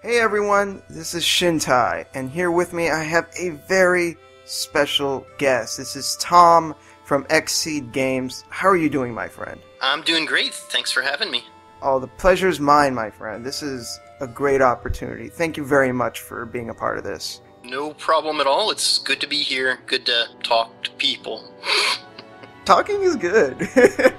Hey everyone, this is Shintai, and here with me I have a very special guest. This is Tom from XSEED Games. How are you doing, my friend? I'm doing great. Thanks for having me. Oh, the pleasure's mine, my friend. This is a great opportunity. Thank you very much for being a part of this. No problem at all. It's good to be here. Good to talk to people. Talking is good.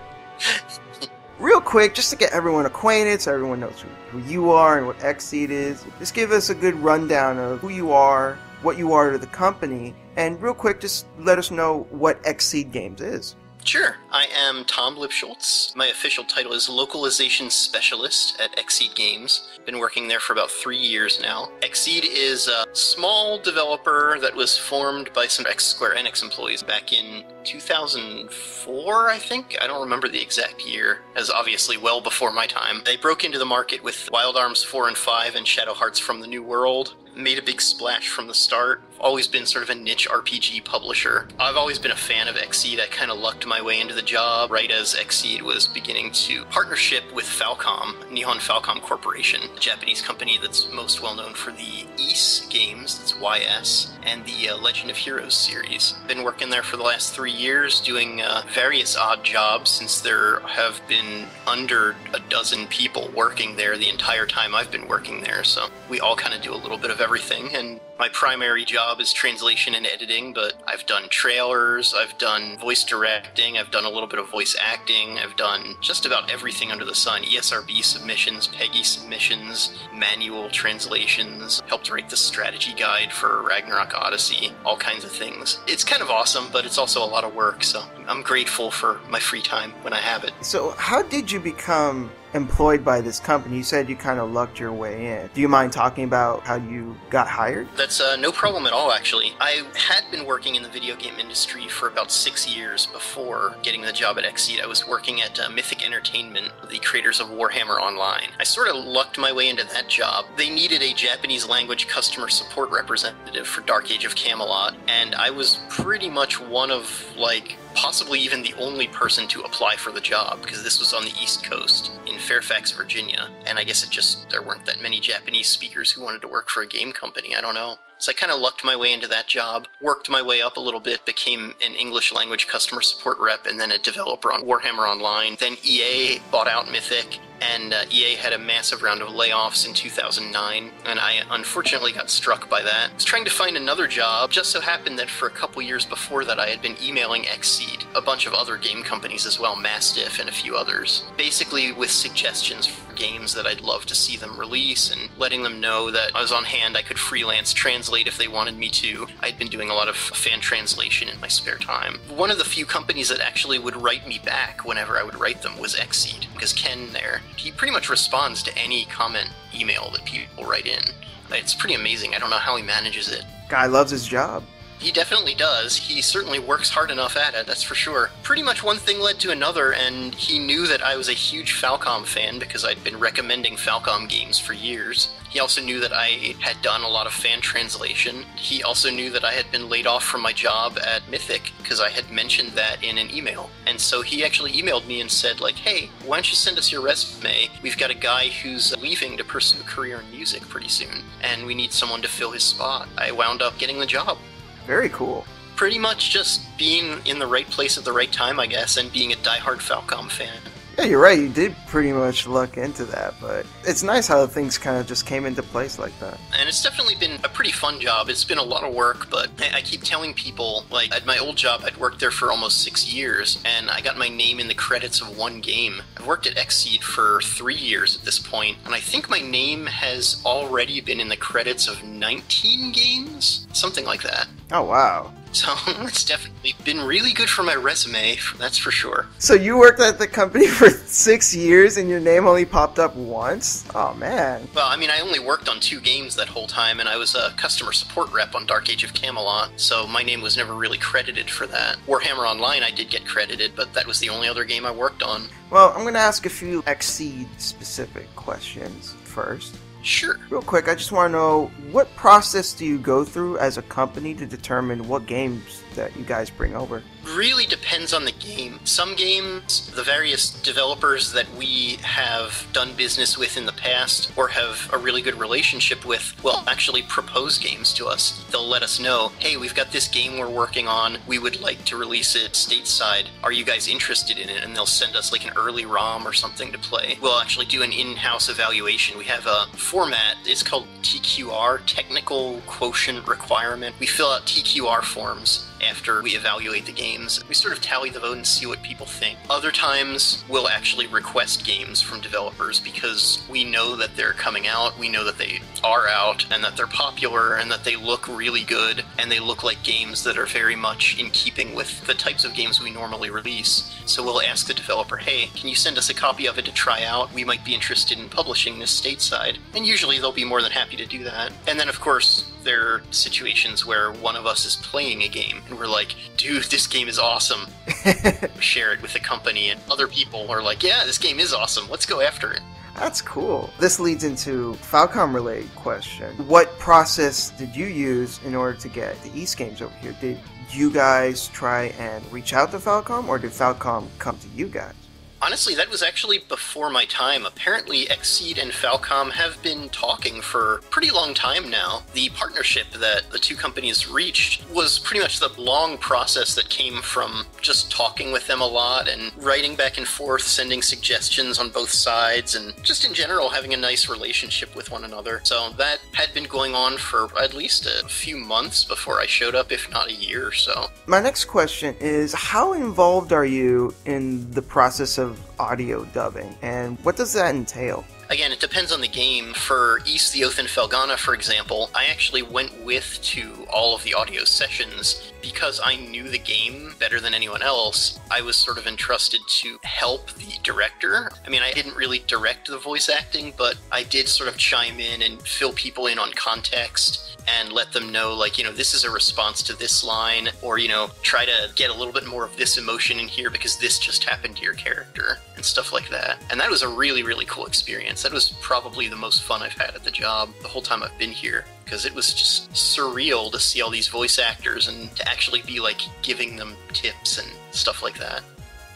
Real quick, just to get everyone acquainted, so everyone knows who you are and what XSEED is, just give us a good rundown of who you are, what you are to the company, and real quick, just let us know what XSEED Games is. Sure. I am Tom Lipschultz. My official title is Localization Specialist at XSEED Games. Been working there for about 3 years now. XSEED is a small developer that was formed by some ex-Square Enix employees back in 2004, I think? I don't remember the exact year, as obviously well before my time. They broke into the market with Wild Arms 4 and 5 and Shadow Hearts from the New World. Made a big splash from the start. Always been sort of a niche RPG publisher. I've always been a fan of XSEED. I kind of lucked my way into the job right as XSEED was beginning to partnership with Falcom, NIHON Falcom Corporation, a Japanese company that's most well known for the Ys games, that's YS, and the Legend of Heroes series. Been working there for the last 3 years, doing various odd jobs since there have been under a dozen people working there the entire time I've been working there, so we all kind of do a little bit of everything, and my primary job is translation and editing, but I've done trailers, I've done voice directing, I've done a little bit of voice acting, I've done just about everything under the sun. ESRB submissions, PEGI submissions, manual translations, helped write the strategy guide for Ragnarok Odyssey, all kinds of things. It's kind of awesome, but it's also a lot of work, so I'm grateful for my free time when I have it. So how did you become employed by this company? You said you kind of lucked your way in. Do you mind talking about how you got hired? That's no problem at all, actually. I had been working in the video game industry for about 6 years before getting the job at XSEED. I was working at MYTHIC Entertainment, the creators of Warhammer Online. I sort of lucked my way into that job. They needed a Japanese language customer support representative for Dark Age of Camelot, and I was pretty much one of, possibly even the only person to apply for the job, because this was on the East Coast in Fairfax, Virginia, and I guess there weren't that many Japanese speakers who wanted to work for a game company, I don't know. So I kind of lucked my way into that job, worked my way up a little bit, became an English language customer support rep, and then a developer on Warhammer Online. Then EA bought out Mythic, and EA had a massive round of layoffs in 2009, and I unfortunately got struck by that. I was trying to find another job. Just so happened that for a couple years before that I had been emailing XSEED, a bunch of other game companies as well, Mastiff and a few others, basically with suggestions for games that I'd love to see them release, and letting them know that I was on hand, I could freelance translate if they wanted me to. I'd been doing a lot of fan translation in my spare time. One of the few companies that actually would write me back whenever I would write them was XSEED, because Ken there, he pretty much responds to any comment email that people write in. It's pretty amazing. I don't know how he manages it. Guy loves his job. He definitely does. He certainly works hard enough at it, that's for sure. Pretty much one thing led to another, and he knew that I was a huge Falcom fan because I'd been recommending Falcom games for years. He also knew that I had done a lot of fan translation. He also knew that I had been laid off from my job at Mythic because I had mentioned that in an email. And so he actually emailed me and said, hey, why don't you send us your resume? We've got a guy who's leaving to pursue a career in music pretty soon, and we need someone to fill his spot. I wound up getting the job. Very cool. Pretty much just being in the right place at the right time, I guess, and being a diehard Falcom fan. Yeah, you're right. You did pretty much luck into that, but it's nice how things kind of just came into place like that. And it's definitely been a pretty fun job. It's been a lot of work, but I keep telling people, at my old job, I'd worked there for almost 6 years, and I got my name in the credits of one game. I've worked at XSEED for 3 years at this point, and I think my name has already been in the credits of 19 games? Something like that. Oh, wow. So it's definitely been really good for my resume, that's for sure. So you worked at the company for 6 years and your name only popped up once? Oh, man. Well, I mean, I only worked on 2 games that whole time, and I was a customer support rep on Dark Age of Camelot, so my name was never really credited for that. Warhammer Online I did get credited, but that was the only other game I worked on. Well, I'm going to ask a few XSEED-specific questions first. Sure. Real quick, I just want to know, what process do you go through as a company to determine what games that you guys bring over? Really depends on the game. Some games, the various developers that we have done business with in the past or have a really good relationship with will actually propose games to us. They'll let us know, hey, we've got this game we're working on. We would like to release it stateside. Are you guys interested in it? And they'll send us like an early ROM or something to play. We'll actually do an in-house evaluation. We have a format. It's called TQR, Technical Quotient Requirement. We fill out TQR forms after we evaluate the games. We sort of tally the vote and see what people think. Other times, we'll actually request games from developers because we know that they're coming out, we know that they are out, and that they're popular, and that they look really good, and they look like games that are very much in keeping with the types of games we normally release. So we'll ask the developer, hey, can you send us a copy of it to try out? We might be interested in publishing this stateside. And usually they'll be more than happy to do that. And then, of course, there are situations where one of us is playing a game and we're like, dude, this game is awesome. Share it with the company, and other people are like, yeah, this game is awesome. Let's go after it. That's cool. This leads into Falcom related question. What process did you use in order to get the East games over here? Did you guys try and reach out to Falcom, or did Falcom come to you guys? Honestly, that was actually before my time. Apparently, XSEED and Falcom have been talking for a pretty long time now. The partnership that the two companies reached was pretty much the long process that came from just talking with them a lot and writing back and forth, sending suggestions on both sides, and just in general having a nice relationship with one another. So that had been going on for at least a few months before I showed up, if not a year or so. My next question is, how involved are you in the process of audio dubbing, and what does that entail? Again, it depends on the game. For East, the Oath and Felghana, for example, I actually went with to all of the audio sessions because I knew the game better than anyone else. I was sort of entrusted to help the director. I mean, I didn't really direct the voice acting, but I did sort of chime in and fill people in on context and let them know, like, you know, this is a response to this line, or, you know, try to get a little bit more of this emotion in here because this just happened to your character, and stuff like that. And that was a really, really cool experience. That was probably the most fun I've had at the job the whole time I've been here, because it was just surreal to see all these voice actors and to actually be, like, giving them tips and stuff like that.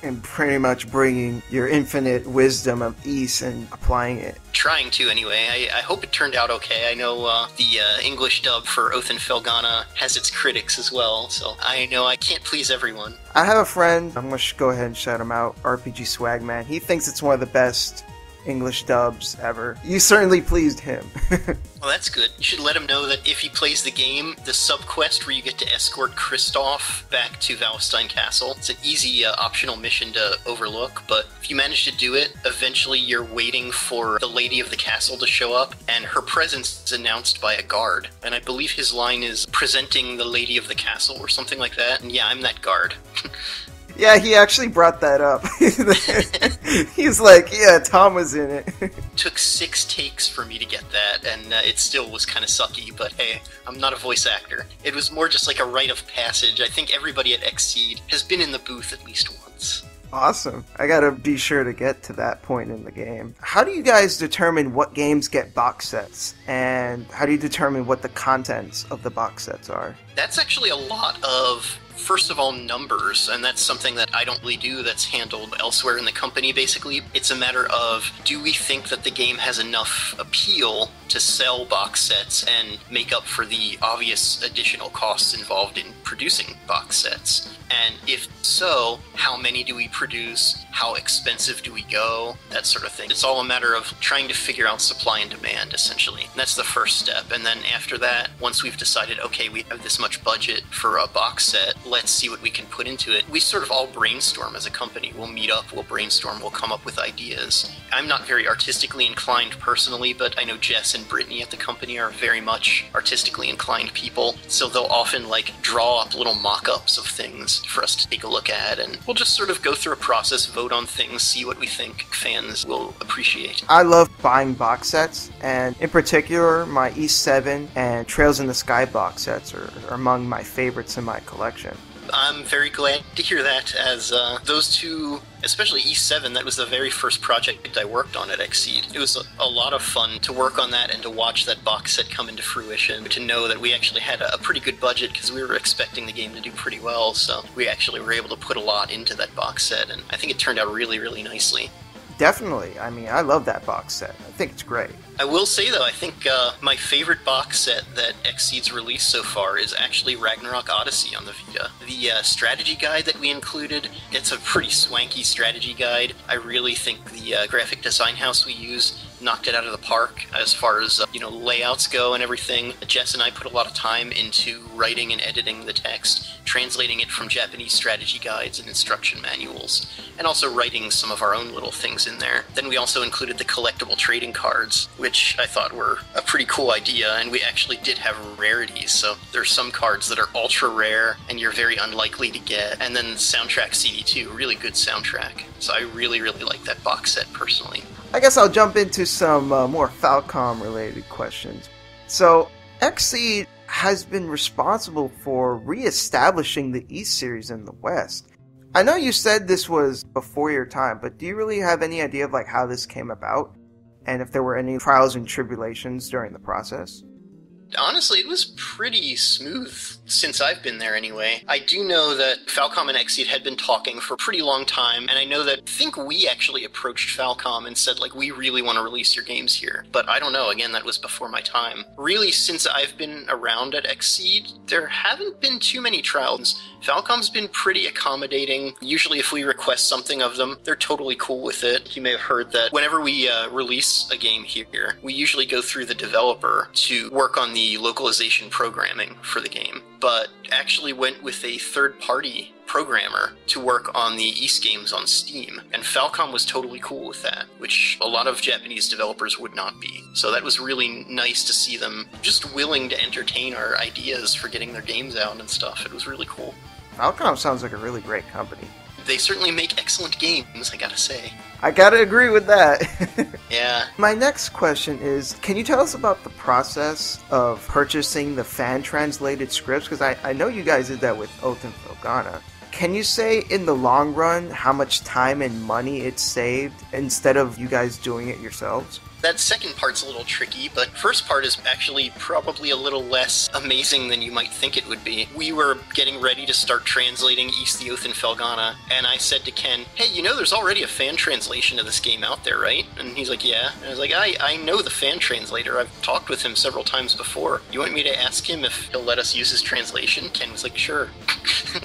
And pretty much bringing your infinite wisdom of East and applying it. Trying to, anyway. I hope it turned out okay. I know the English dub for Oath and Felghana has its critics as well, so I know I can't please everyone. I have a friend, I'm going to go ahead and shout him out, RPG Swagman. He thinks it's one of the best English dubs ever. You certainly pleased him. Well, that's good. You should let him know that if he plays the game, the sub-quest where you get to escort Kristoff back to Valstein Castle, it's an easy optional mission to overlook, but if you manage to do it, eventually you're waiting for the lady of the castle to show up, and her presence is announced by a guard. And I believe his line is, presenting the lady of the castle, or something like that, and yeah, I'm that guard. Yeah, he actually brought that up. He's like, yeah, Tom was in it. Took 6 takes for me to get that, and it still was kind of sucky, but hey, I'm not a voice actor. It was more just like a rite of passage. I think everybody at XSEED has been in the booth at least once. Awesome. I gotta be sure to get to that point in the game. How do you guys determine what games get box sets? And how do you determine what the contents of the box sets are? That's actually a lot of, first of all, numbers, and that's something that I don't really do. That's handled elsewhere in the company, basically. It's a matter of, do we think that the game has enough appeal to sell box sets and make up for the obvious additional costs involved in producing box sets? And if so, how many do we produce? How expensive do we go? That sort of thing. It's all a matter of trying to figure out supply and demand, essentially. And that's the first step. And then after that, once we've decided, okay, we have this much budget for a box set, let's see what we can put into it. We sort of all brainstorm as a company. We'll meet up, we'll brainstorm, we'll come up with ideas. I'm not very artistically inclined personally, but I know Jess and Brittany at the company are very much artistically inclined people, so they'll often, like, draw up little mock-ups of things for us to take a look at, and we'll just sort of go through a process, vote on things, see what we think fans will appreciate. I love buying box sets, and in particular, my East 7 and Trails in the Sky box sets are among my favorites in my collection. I'm very glad to hear that, as those two, especially E7, that was the very first project I worked on at XSEED. It was a lot of fun to work on that and to watch that box set come into fruition, to know that we actually had a pretty good budget because we were expecting the game to do pretty well, so we actually were able to put a lot into that box set, and I think it turned out really, really nicely. Definitely. I mean, I love that box set. I think it's great. I will say, though, I think my favorite box set that XSEED's released so far is actually Ragnarok Odyssey on the Vita. The strategy guide that we included, it's a pretty swanky strategy guide. I really think the graphic design house we use knocked it out of the park as far as layouts go and everything. Jess and I put a lot of time into writing and editing the text, translating it from Japanese strategy guides and instruction manuals, and also writing some of our own little things in there. Then we also included the collectible trading cards, which I thought were a pretty cool idea, and we actually did have rarities. So there's some cards that are ultra rare and you're very unlikely to get, and then the soundtrack CD too, really good soundtrack. So I really, really like that box set personally. I guess I'll jump into some more Falcom related questions. So XSEED has been responsible for re-establishing the East series in the West. I know you said this was before your time, but do you really have any idea of how this came about? And if there were any trials and tribulations during the process? Honestly, it was pretty smooth since I've been there anyway. I do know that Falcom and XSEED had been talking for a pretty long time, and I know that I think we actually approached Falcom and said, we really want to release your games here. But I don't know, again, that was before my time. Really, since I've been around at XSEED, there haven't been too many trials. Falcom's been pretty accommodating. Usually if we request something of them, they're totally cool with it. You may have heard that whenever we release a game here, we usually go through the developer to work on the localization programming for the game, but actually went with a third-party programmer to work on the East games on Steam, and Falcom was totally cool with that, which a lot of Japanese developers would not be. So that was really nice to see them just willing to entertain our ideas for getting their games out and stuff. It was really cool. Falcom sounds like a really great company. They certainly make excellent games, I gotta say. I gotta agree with that. Yeah. My next question is, can you tell us about the process of purchasing the fan-translated scripts? Because I know you guys did that with Oath and Felghana. Can you say, in the long run, how much time and money it saved instead of you guys doing it yourselves? That second part's a little tricky, but first part is actually probably a little less amazing than you might think it would be. We were getting ready to start translating East the Oath and Felghana, and I said to Ken, hey, there's already a fan translation of this game out there, right? And he's like, yeah. And I was like, I know the fan translator. I've talked with him several times before. You want me to ask him if he'll let us use his translation? Ken was like, sure.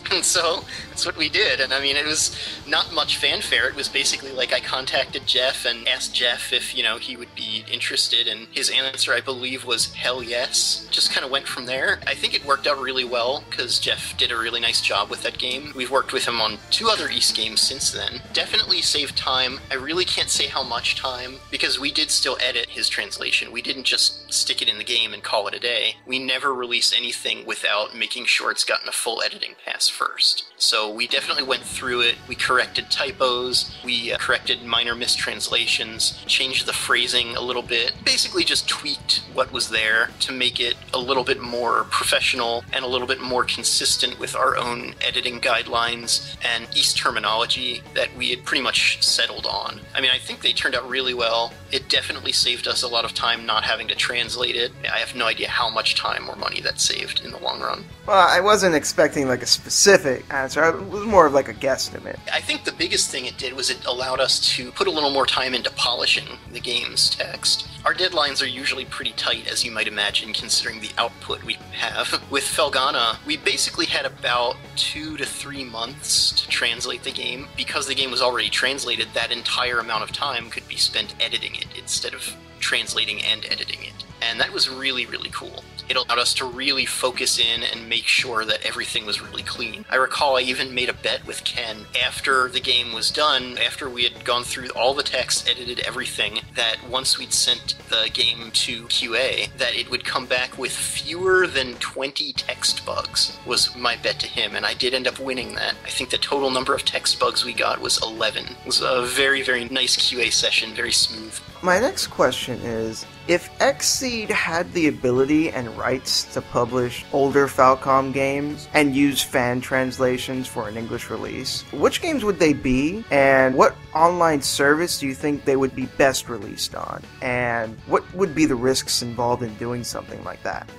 And so that's what we did. And I mean, it was not much fanfare. It was basically I contacted Jeff and asked Jeff if, he would be interested, and his answer, I believe, was hell yes. Just kind of went from there. I think it worked out really well because Jeff did a really nice job with that game. We've worked with him on 2 other East games since then. Definitely saved time. I really can't say how much time, because we did still edit his translation. We didn't just stick it in the game and call it a day. We never release anything without making sure it's gotten a full editing pass first. So we definitely went through it. We corrected typos. We corrected minor mistranslations, changed the phrasing a little bit, basically just tweaked what was there to make it a little bit more professional and a little bit more consistent with our own editing guidelines and East terminology that we had pretty much settled on. I mean, I think they turned out really well. It definitely saved us a lot of time not having to translate it. I have no idea how much time or money that saved in the long run. Well, I wasn't expecting a specific answer. It was more of a guesstimate. I think the biggest thing it did was it allowed us to put a little more time into polishing the game's text. Our deadlines are usually pretty tight, as you might imagine, considering the output we have. With Felghana, we basically had about 2 to 3 months to translate the game. Because the game was already translated, that entire amount of time could be spent editing it instead of translating and editing it. And that was really, really cool. It allowed us to really focus in and make sure that everything was really clean. I recall I even made a bet with Ken after the game was done, after we had gone through all the text, edited everything, that once we'd sent the game to QA, that it would come back with fewer than 20 text bugs, was my bet to him, and I did end up winning that. I think the total number of text bugs we got was 11. It was a very, very nice QA session, very smooth. My next question is, if XSEED had the ability and rights to publish older Falcom games and use fan translations for an English release, which games would they be, and what online service do you think they would be best released on, and what would be the risks involved in doing something like that?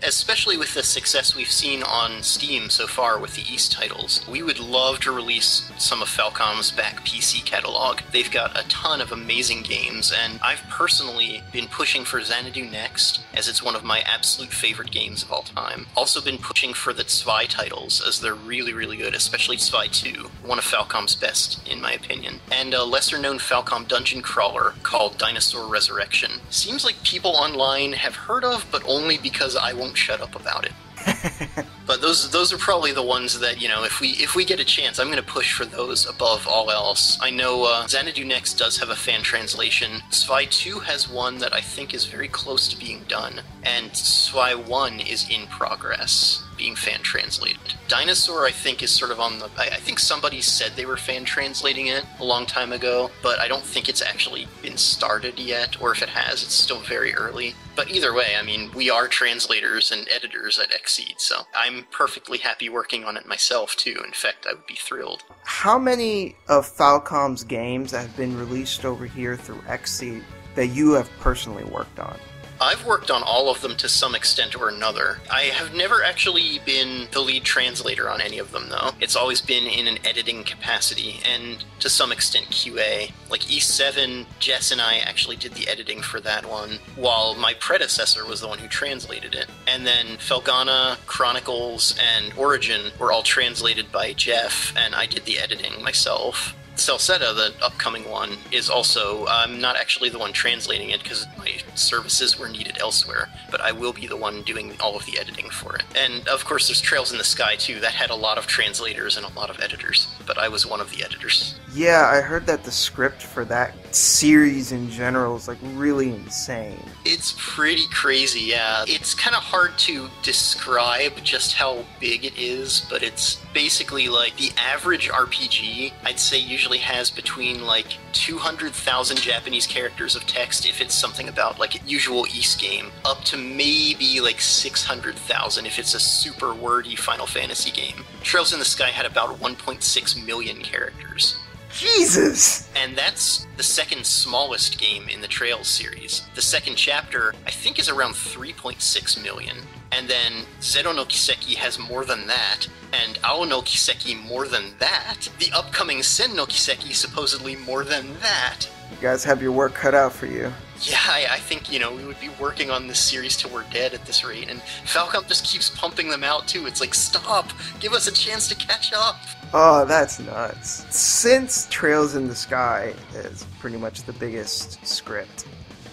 Especially with the success we've seen on Steam so far with the East titles, we would love to release some of Falcom's back PC catalog. They've got a ton of amazing games, and I've personally been pushing for Xanadu Next, as it's one of my absolute favorite games of all time. Also been pushing for the Zwei titles, as they're really, really good, especially Zwei 2, one of Falcom's best, in my opinion. And a lesser-known Falcom dungeon crawler called Dinosaur Resurrection. Seems like people online have heard of, but only because I won't shut up about it. But those are probably the ones that, you know, if we get a chance, I'm going to push for those above all else. I know Xanadu Next does have a fan translation. Zwei 2 has one that I think is very close to being done, and Zwei 1 is in progress, being fan translated. Dinosaur, I think, is sort of on the... I think somebody said they were fan translating it a long time ago, but I don't think it's actually been started yet, or if it has, it's still very early. But either way, I mean, we are translators and editors at XSEED, so I'm perfectly happy working on it myself, too. In fact, I would be thrilled. How many of Falcom's games have been released over here through XSEED that you have personally worked on? I've worked on all of them to some extent or another. I have never actually been the lead translator on any of them, though. It's always been in an editing capacity, and to some extent QA. Like E7, Jess and I actually did the editing for that one, while my predecessor was the one who translated it. And then Felghana, Chronicles, and Origin were all translated by Jeff, and I did the editing myself. Celceta, the upcoming one, is also, I'm not actually the one translating it because my services were needed elsewhere, but I will be the one doing all of the editing for it. And of course there's Trails in the Sky too, that had a lot of translators and a lot of editors, but I was one of the editors. Yeah, I heard that the script for that series in general is like really insane. It's pretty crazy, yeah. It's kind of hard to describe just how big it is, but it's basically like the average RPG, I'd say usually has between like 200,000 Japanese characters of text if it's something about like a usual East game, up to maybe like 600,000 if it's a super wordy Final Fantasy game. Trails in the Sky had about 1.6 million characters. Jesus! And that's the second smallest game in the Trails series. The second chapter, I think, is around 3.6 million. And then Zero no Kiseki has more than that, and Ao no Kiseki more than that. The upcoming Sen no Kiseki supposedly more than that. You guys have your work cut out for you. Yeah, I think, you know, we would be working on this series till we're dead at this rate, and Falcom just keeps pumping them out too. It's like, stop! Give us a chance to catch up! Oh, that's nuts. Since Trails in the Sky is pretty much the biggest script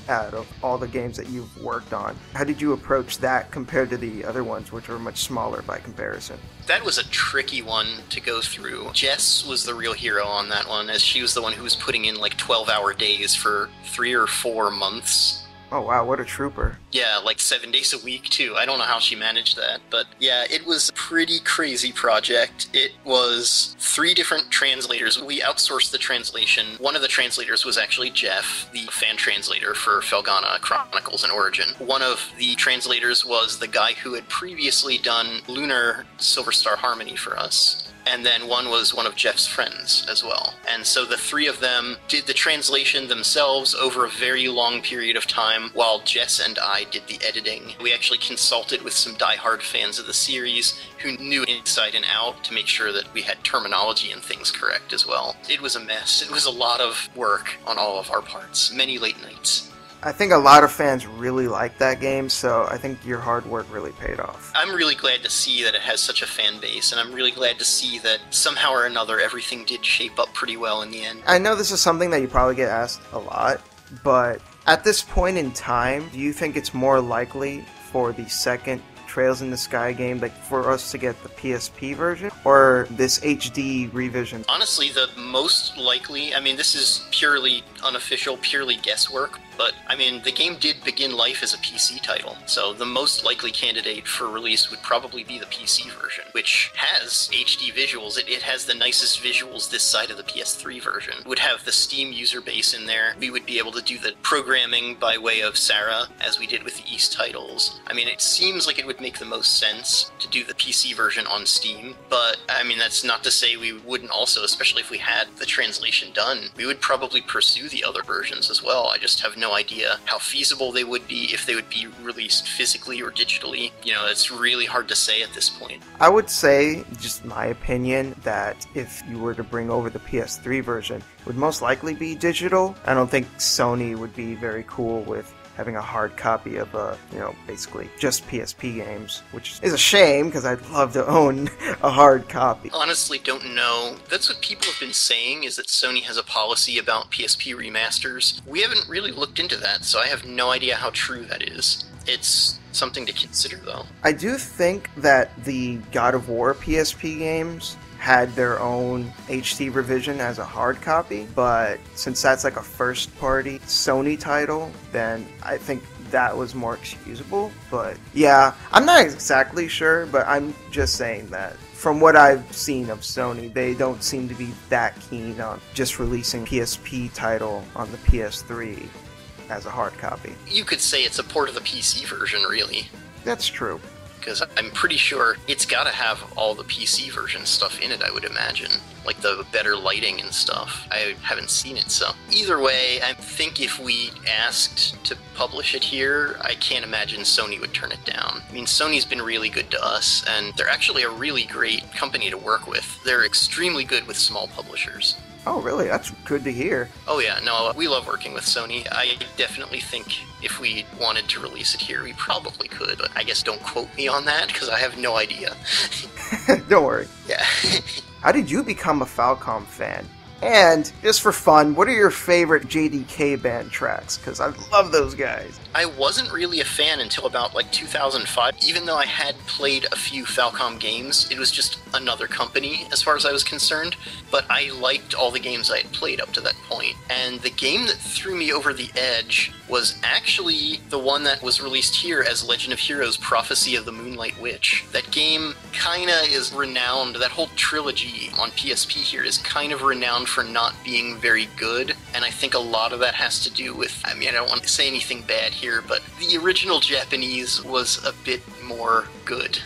out of all the games that you've worked on, how did you approach that compared to the other ones, which were much smaller by comparison? That was a tricky one to go through. Jess was the real hero on that one, as she was the one who was putting in like 12-hour days for 3 or 4 months. Oh wow, what a trooper. Yeah, like 7 days a week too. I don't know how she managed that, but yeah, it was a pretty crazy project. It was 3 different translators. We outsourced the translation. One of the translators was actually Jeff, the fan translator for Felghana, Chronicles, and Origin. One of the translators was the guy who had previously done Lunar Silver Star Harmony for us. And then one was one of Jeff's friends as well. And so the 3 of them did the translation themselves over a very long period of time, while Jess and I did the editing. We actually consulted with some diehard fans of the series who knew inside and out to make sure that we had terminology and things correct as well. It was a mess. It was a lot of work on all of our parts. Many late nights. I think a lot of fans really like that game, so I think your hard work really paid off. I'm really glad to see that it has such a fan base, and I'm really glad to see that somehow or another everything did shape up pretty well in the end. I know this is something that you probably get asked a lot, but at this point in time, do you think it's more likely for the second Trails in the Sky game, like for us to get the PSP version, or this HD revision? Honestly, the most likely, I mean, this is purely unofficial, purely guesswork, But, I mean, the game did begin life as a PC title, so the most likely candidate for release would probably be the PC version, which has HD visuals. It has the nicest visuals this side of the PS3 version. It would have the Steam user base in there. We would be able to do the programming by way of Sarah, as we did with the East titles. I mean, it seems like it would make the most sense to do the PC version on Steam, but, I mean, that's not to say we wouldn't also, especially if we had the translation done, we would probably pursue the other versions as well. I just have no idea how feasible they would be, if they would be released physically or digitally. You know, it's really hard to say at this point. I would say, just my opinion, that if you were to bring over the PS3 version, it would most likely be digital. I don't think Sony would be very cool with having a hard copy of, basically just PSP games, which is a shame, because I'd love to own a hard copy. Honestly, don't know. That's what people have been saying, is that Sony has a policy about PSP remasters. We haven't really looked into that, so I have no idea how true that is. It's something to consider, though. I do think that the God of War PSP games had their own HD revision as a hard copy, but since that's like a first-party Sony title, then I think that was more excusable. But yeah, I'm not exactly sure, but I'm just saying that from what I've seen of Sony, they don't seem to be that keen on just releasing PSP title on the PS3 as a hard copy. You could say it's a port of the PC version, really. That's true. Because I'm pretty sure it's got to have all the PC version stuff in it, I would imagine. Like the better lighting and stuff. I haven't seen it, so. Either way, I think if we asked to publish it here, I can't imagine Sony would turn it down. I mean, Sony's been really good to us, and they're actually a really great company to work with. They're extremely good with small publishers. Oh, really? That's good to hear. Oh yeah, no, we love working with Sony. I definitely think if we wanted to release it here, we probably could, but I guess don't quote me on that, because I have no idea. Don't worry. Yeah. How did you become a Falcom fan? And, just for fun, what are your favorite JDK band tracks? Because I love those guys. I wasn't really a fan until about like 2005. Even though I had played a few Falcom games, it was just another company as far as I was concerned. But I liked all the games I had played up to that point. And the game that threw me over the edge was actually the one that was released here as Legend of Heroes Prophecy of the Moonlight Witch. That game kinda is renowned, that whole trilogy on PSP here is kind of renowned for not being very good, and I think a lot of that has to do with, I mean, I don't want to say anything bad here, but the original Japanese was a bit more good.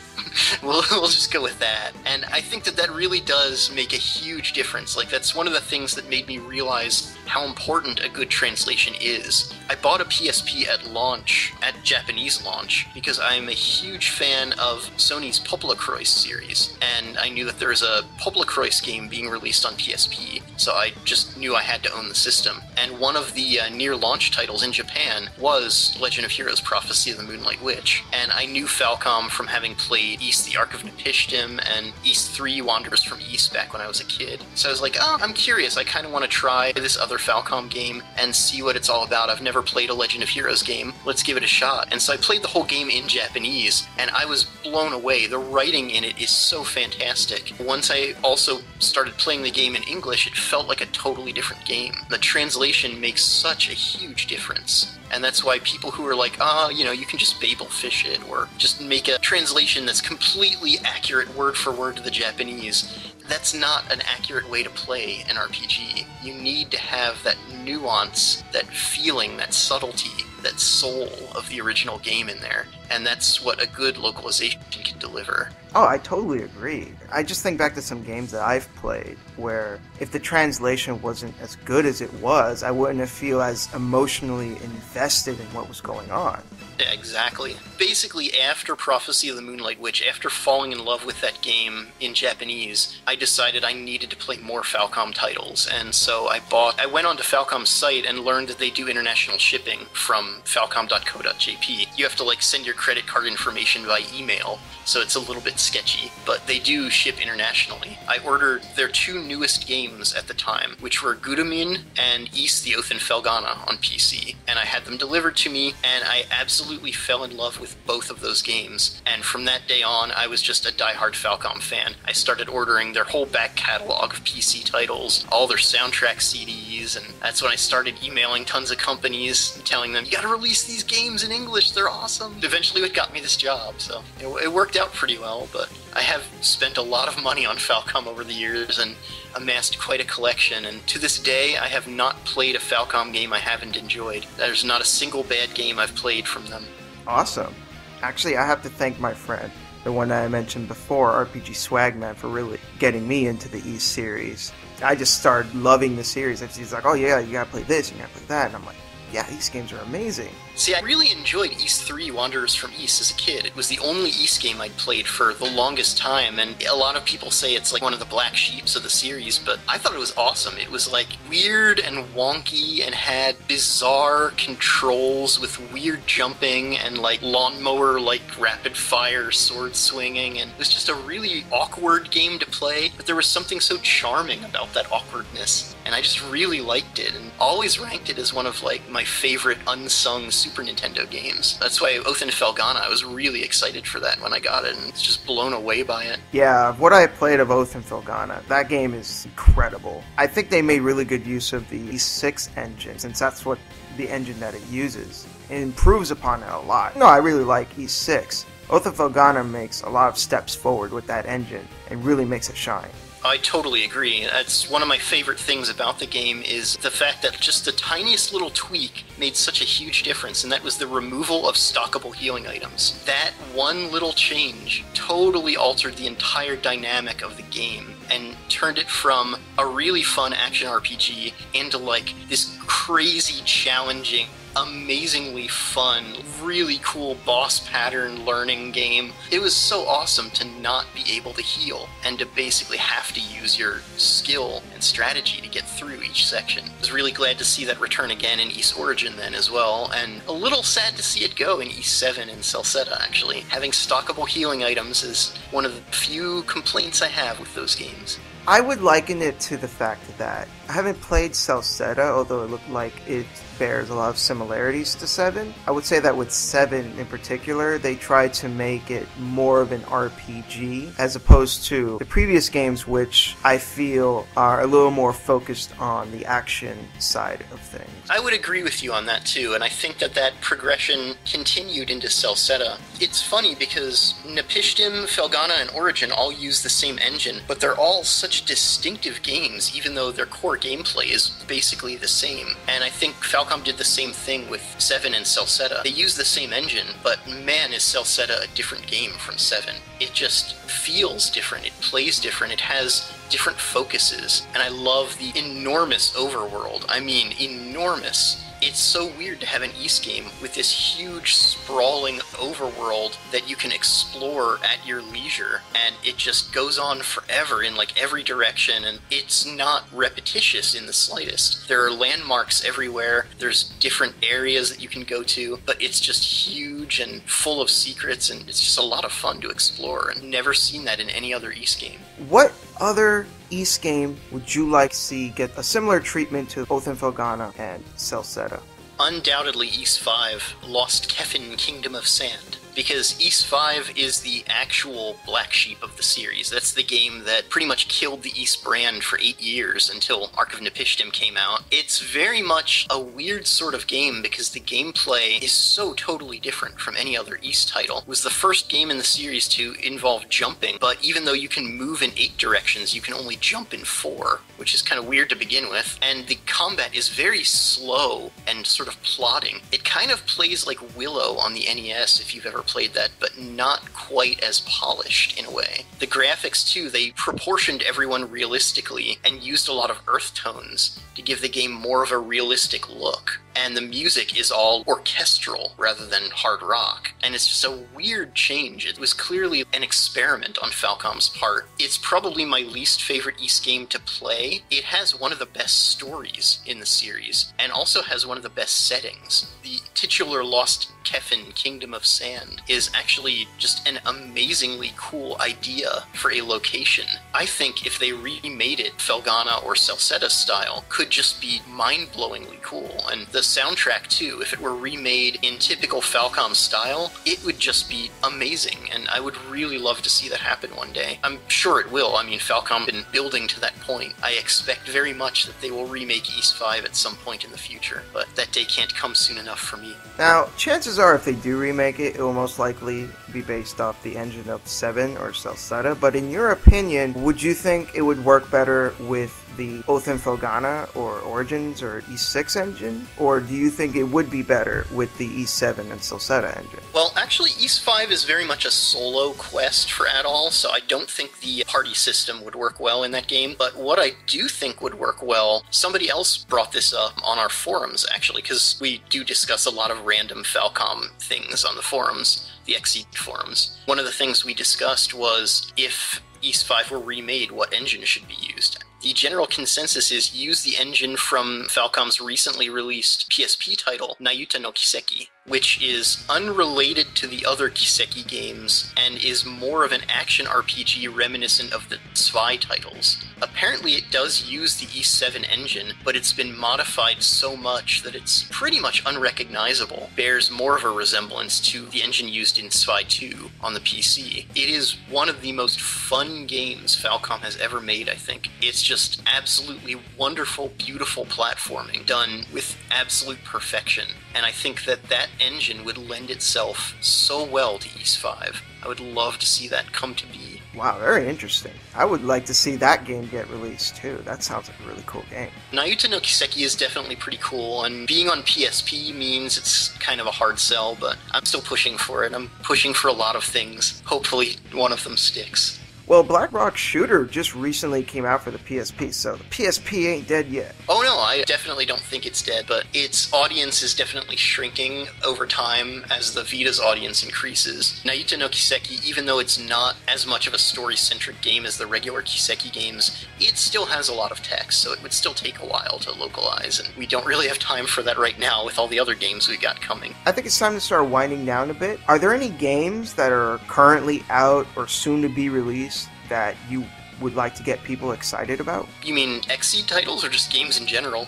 We'll just go with that. And I think that really does make a huge difference. Like, that's one of the things that made me realize how important a good translation is. I bought a PSP at launch, at Japanese launch, because I'm a huge fan of Sony's Poplacrois series, and I knew that there was a Poplacrois game being released on PSP, so I just knew I had to own the system. And one of the near-launch titles in Japan was Legend of Heroes Prophecy of the Moonlight Witch, and I knew Falcom from having played East the Ark of Napishtim and East 3 Wanderers from East back when I was a kid. So I was like, oh, I'm curious, I kind of want to try this other Falcom game and see what it's all about. I've never played a Legend of Heroes game, let's give it a shot. And so I played the whole game in Japanese, and I was blown away. The writing in it is so fantastic. Once I also started playing the game in English, it felt like a totally different game. The translation makes such a huge difference. And that's why people who are like, you can just Babel fish it, or just make a translation that's completely accurate word for word to the Japanese, that's not an accurate way to play an RPG. You need to have that nuance, that feeling, that subtlety, that soul of the original game in there. And that's what a good localization can deliver. Oh, I totally agree. I just think back to some games that I've played where if the translation wasn't as good as it was, I wouldn't have feel as emotionally invested in what was going on. Yeah, exactly. Basically, after Prophecy of the Moonlight Witch, after falling in love with that game in Japanese, I decided I needed to play more Falcom titles, and so I went onto Falcom's site and learned that they do international shipping from falcom.co.jp. You have to, send your credit card information by email, so it's a little bit sketchy, but they do ship internationally. I ordered their 2 newest games at the time, which were Gudamin and Ys the Oath in Felghana on PC, and I had them delivered to me, and I absolutely fell in love with both of those games, and from that day on, I was just a diehard Falcom fan. I started ordering their whole back catalog of PC titles, all their soundtrack CDs, and that's when I started emailing tons of companies and telling them, you gotta release these games in English, they're awesome. Eventually it got me this job, so it worked out pretty well, but I have spent a lot of money on Falcom over the years and amassed quite a collection, and to this day I have not played a Falcom game I haven't enjoyed. There's not a single bad game I've played from them. Awesome. Actually, I have to thank my friend, the one that I mentioned before, RPG Swagman, for really getting me into the Ys series. I just started loving the series. He's like, oh yeah, you gotta play this, you gotta play that, and I'm like, yeah, these games are amazing. See, I really enjoyed Ys 3 Wanderers from Ys as a kid. It was the only Ys game I'd played for the longest time, and a lot of people say it's like one of the black sheeps of the series, but I thought it was awesome. It was like weird and wonky and had bizarre controls with weird jumping and like lawnmower like rapid fire sword swinging, and it was just a really awkward game to play, but there was something so charming about that awkwardness, and I just really liked it and always ranked it as one of like my favorite unsung Super Nintendo games. That's why Oath in Felghana, I was really excited for that when I got it, and was just blown away by it. Yeah, what I played of Oath in Felghana, that game is incredible. I think they made really good use of the Ys6 engine, since that's what the engine that it uses. It improves upon it a lot. No, I really like Ys6. Oath in Felghana makes a lot of steps forward with that engine, and really makes it shine. I totally agree. That's one of my favorite things about the game, is the fact that just the tiniest little tweak made such a huge difference, and that was the removal of stockable healing items. That one little change totally altered the entire dynamic of the game and turned it from a really fun action RPG into like this crazy challenging, amazingly fun, really cool boss pattern learning game. It was so awesome to not be able to heal and to basically have to use your skill and strategy to get through each section. I was really glad to see that return again in Ys Origin then as well, and a little sad to see it go in Ys 7 and Celceta actually. Having stockable healing items is one of the few complaints I have with those games. I would liken it to the fact that I haven't played Celceta, although it looked like it bears a lot of similarities to 7. I would say that with 7 in particular, they tried to make it more of an RPG as opposed to the previous games, which I feel are a little more focused on the action side of things. I would agree with you on that too, and I think that that progression continued into Celceta. It's funny because Napishtim, Felghana, and Origin all use the same engine, but they're all such distinctive games, even though their core gameplay is basically the same. And I think Falcom did the same thing with 7 and Celceta. They use the same engine, but man is Celceta a different game from 7. It just feels different, it plays different, it has different focuses, and I love the enormous overworld. I mean, enormous. It's so weird to have an Ys game with this huge, sprawling overworld that you can explore at your leisure, and it just goes on forever in like every direction, and it's not repetitious in the slightest. There are landmarks everywhere, there's different areas that you can go to, but it's just huge and full of secrets, and it's just a lot of fun to explore, and never seen that in any other Ys game. What other Ys game would you like to see get a similar treatment to Oath in Felghana and Celceta? Undoubtedly Ys 5, Lost Kefin Kingdom of Sand. Because Ys 5 is the actual black sheep of the series. That's the game that pretty much killed the Ys brand for 8 years until Ark of Napishtim came out. It's very much a weird sort of game because the gameplay is so totally different from any other Ys title. It was the first game in the series to involve jumping, but even though you can move in 8 directions, you can only jump in 4, which is kind of weird to begin with. And the combat is very slow and sort of plodding. It kind of plays like Willow on the NES if you've ever played that, but not quite as polished in a way. The graphics too, they proportioned everyone realistically and used a lot of earth tones to give the game more of a realistic look. and the music is all orchestral rather than hard rock. And it's just a weird change. It was clearly an experiment on Falcom's part. It's probably my least favorite Ys game to play. It has one of the best stories in the series, and also has one of the best settings. The titular Lost Kefin Kingdom of Sand is actually just an amazingly cool idea for a location. I think if they remade it Felghana or Celceta style, could just be mind-blowingly cool. And the soundtrack too, if it were remade in typical Falcom style, it would just be amazing, and I would really love to see that happen one day. I'm sure it will. I mean, Falcom been building to that point. I expect very much that they will remake Ys 5 at some point in the future, but that day can't come soon enough for me. Now, chances are if they do remake it, it will most likely be based off the engine of 7 or Celceta, but in your opinion, would you think it would work better with the Othin Felghana or Origins or Ys 6 engine? Or do you think it would be better with the Ys 7 and Celceta engine? Well, actually, Ys 5 is very much a solo quest for Adol, so I don't think the party system would work well in that game. But what I do think would work well, somebody else brought this up on our forums, actually, because we do discuss a lot of random Falcom things on the forums, the XSEED forums. One of the things we discussed was if Ys 5 were remade, what engine should be used. The general consensus is use the engine from Falcom's recently released PSP title, Nayuta no Kiseki, which is unrelated to the other Kiseki games and is more of an action RPG reminiscent of the Zwei titles. Apparently it does use the Ys 7 engine, but it's been modified so much that it's pretty much unrecognizable. Bears more of a resemblance to the engine used in Zwei 2 on the PC. It is one of the most fun games Falcom has ever made, I think. It's just absolutely wonderful, beautiful platforming done with absolute perfection. And I think that that engine would lend itself so well to Ys 5. I would love to see that come to be. Wow, very interesting. I would like to see that game get released too. That sounds like a really cool game. Nayuta no Kiseki is definitely pretty cool, and being on PSP means it's kind of a hard sell, but I'm still pushing for it. I'm pushing for a lot of things. Hopefully one of them sticks. Well, Black Rock Shooter just recently came out for the PSP, so the PSP ain't dead yet. Oh no, I definitely don't think it's dead, but its audience is definitely shrinking over time as the Vita's audience increases. Nayuta no Kiseki, even though it's not as much of a story-centric game as the regular Kiseki games, it still has a lot of text, so it would still take a while to localize, and we don't really have time for that right now with all the other games we got coming. I think it's time to start winding down a bit. Are there any games that are currently out or soon to be released that you would like to get people excited about? You mean XSEED titles or just games in general?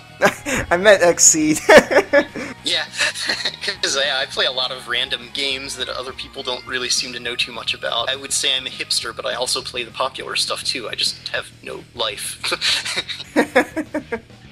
I meant XSEED. Yeah, because I play a lot of random games that other people don't really seem to know too much about. I would say I'm a hipster, but I also play the popular stuff too. I just have no life.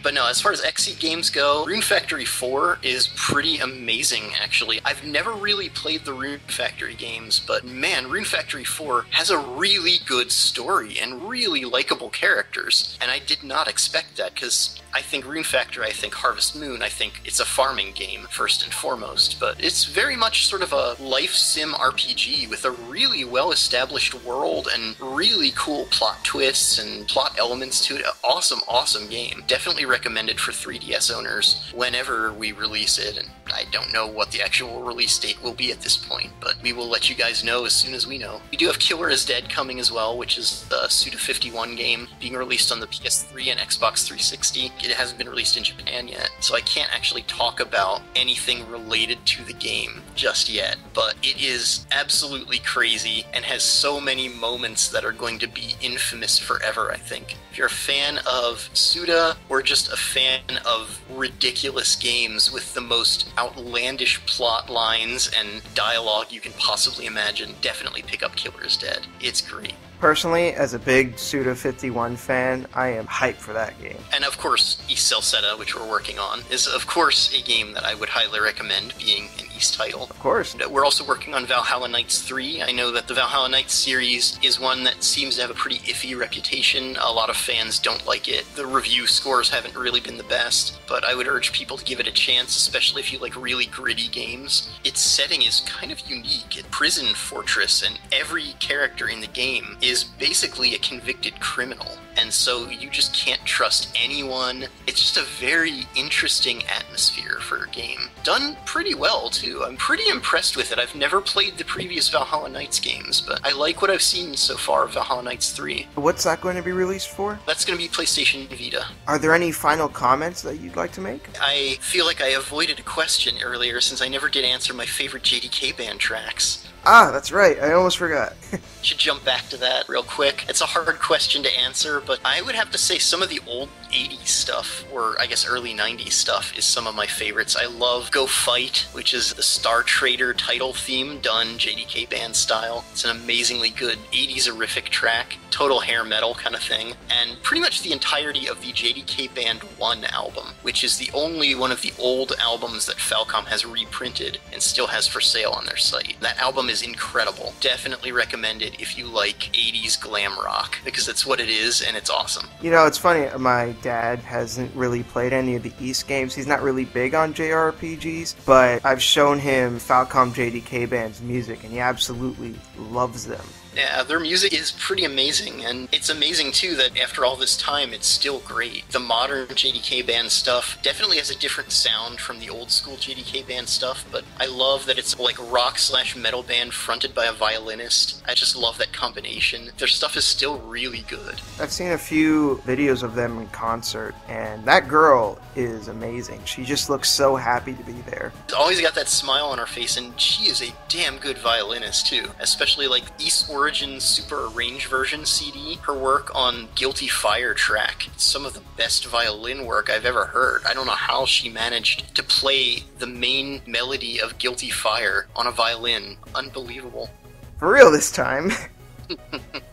But no, as far as XSEED games go, Rune Factory 4 is pretty amazing, actually. I've never really played the Rune Factory games, but man, Rune Factory 4 has a really good story and really likable characters. And I did not expect that, because I think Rune Factory, I think Harvest Moon, I think it's a farming game, first and foremost. But it's very much sort of a life sim RPG with a really well-established world and really cool plot twists and plot elements to it. Awesome, awesome game. Definitely recommended for 3DS owners whenever we release it, and I don't know what the actual release date will be at this point, but we will let you guys know as soon as we know. We do have Killer is Dead coming as well, which is the Suda51 game being released on the PS3 and Xbox 360. It hasn't been released in Japan yet, so I can't actually talk about anything related to the game just yet, but it is absolutely crazy and has so many moments that are going to be infamous forever, I think. If you're a fan of Suda or just a fan of ridiculous games with the most outlandish plot lines and dialogue you can possibly imagine, definitely pick up Killer is Dead. It's great. Personally, as a big Suda51 fan, I am hyped for that game. And of course, Ys Celceta, which we're working on, is of course a game that I would highly recommend, being an Ys title. Of course. We're also working on Valhalla Knights 3. I know that the Valhalla Knights series is one that seems to have a pretty iffy reputation. A lot of fans don't like it. The review scores haven't really been the best, but I would urge people to give it a chance, especially if you like really gritty games. Its setting is kind of unique. It's a prison fortress, and every character in the game is basically a convicted criminal. and so you just can't trust anyone. It's just a very interesting atmosphere for a game. Done pretty well, too. I'm pretty impressed with it. I've never played the previous Valhalla Knights games, but I like what I've seen so far of Valhalla Knights 3. What's that going to be released for? That's going to be PlayStation Vita. Are there any final comments that you'd like to make? I feel like I avoided a question earlier since I never did answer my favorite JDK band tracks. Ah, that's right. I almost forgot. Should jump back to that real quick. It's a hard question to answer, but I would have to say some of the old 80s stuff, or I guess early 90s stuff, is some of my favorites. I love Go Fight, which is the Star Trader title theme done JDK band style. It's an amazingly good 80s-erific track, total hair metal kind of thing, and pretty much the entirety of the JDK Band 1 album, which is the only one of the old albums that Falcom has reprinted and still has for sale on their site. That album is incredible. Definitely recommended if you like 80s glam rock, because that's what it is, and it's awesome. You know, it's funny, my dad hasn't really played any of the East games. He's not really big on JRPGs, but I've shown him Falcom JDK Band's music, and he absolutely loves them. Yeah, their music is pretty amazing, and it's amazing too that after all this time it's still great. The modern JDK band stuff definitely has a different sound from the old school JDK band stuff, but I love that it's like rock/metal band fronted by a violinist. I just love that combination. Their stuff is still really good. I've seen a few videos of them in concert, and that girl is amazing. She just looks so happy to be there. She's always got that smile on her face, and she is a damn good violinist too, especially like East Origin Super Arrange version CD. Her work on Guilty Fire track, it's some of the best violin work I've ever heard. I don't know how she managed to play the main melody of Guilty Fire on a violin. Unbelievable. For real this time.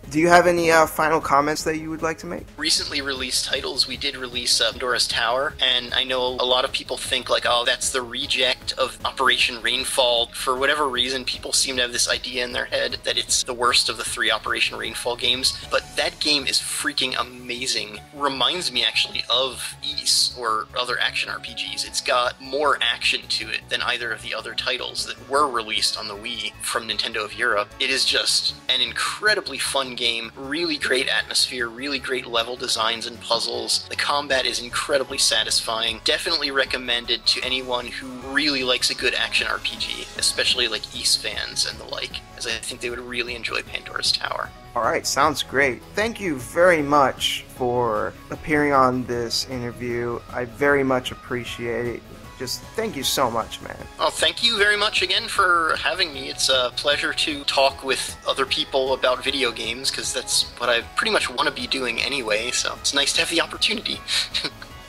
Do you have any final comments that you would like to make? Recently released titles, we did release Pandora's Tower, and I know a lot of people think like, oh, that's the reject of Operation Rainfall. For whatever reason, people seem to have this idea in their head that it's the worst of the 3 Operation Rainfall games, but that game is freaking amazing. Reminds me actually of Ys or other action RPGs. It's got more action to it than either of the other titles that were released on the Wii from Nintendo of Europe. It is just an incredibly fun game, really great atmosphere, really great level designs and puzzles. The combat is incredibly satisfying. Definitely recommended to anyone who really likes a good action RPG, especially like Ys fans and the like, as I think they would really enjoy Pandora's Tower. Alright, sounds great. Thank you very much for appearing on this interview. I very much appreciate it. Just thank you so much, man. Well, thank you very much again for having me. It's a pleasure to talk with other people about video games, because that's what I pretty much want to be doing anyway, so it's nice to have the opportunity.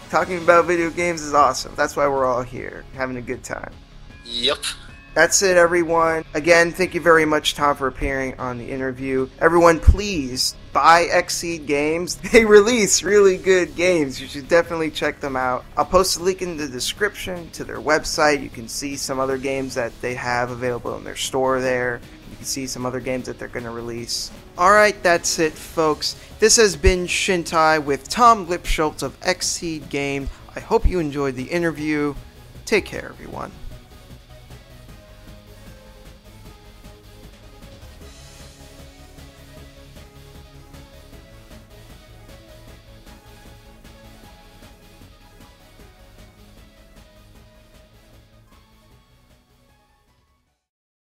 Talking about video games is awesome. That's why we're all here, having a good time. Yep. That's it, everyone. Again, thank you very much, Tom, for appearing on the interview. Everyone, please buy XSEED games. They release really good games. You should definitely check them out. I'll post a link in the description to their website. You can see some other games that they have available in their store there. You can see some other games that they're going to release. Alright, that's it, folks. This has been Shintai with Tom Lipschultz of XSEED Games. I hope you enjoyed the interview. Take care, everyone.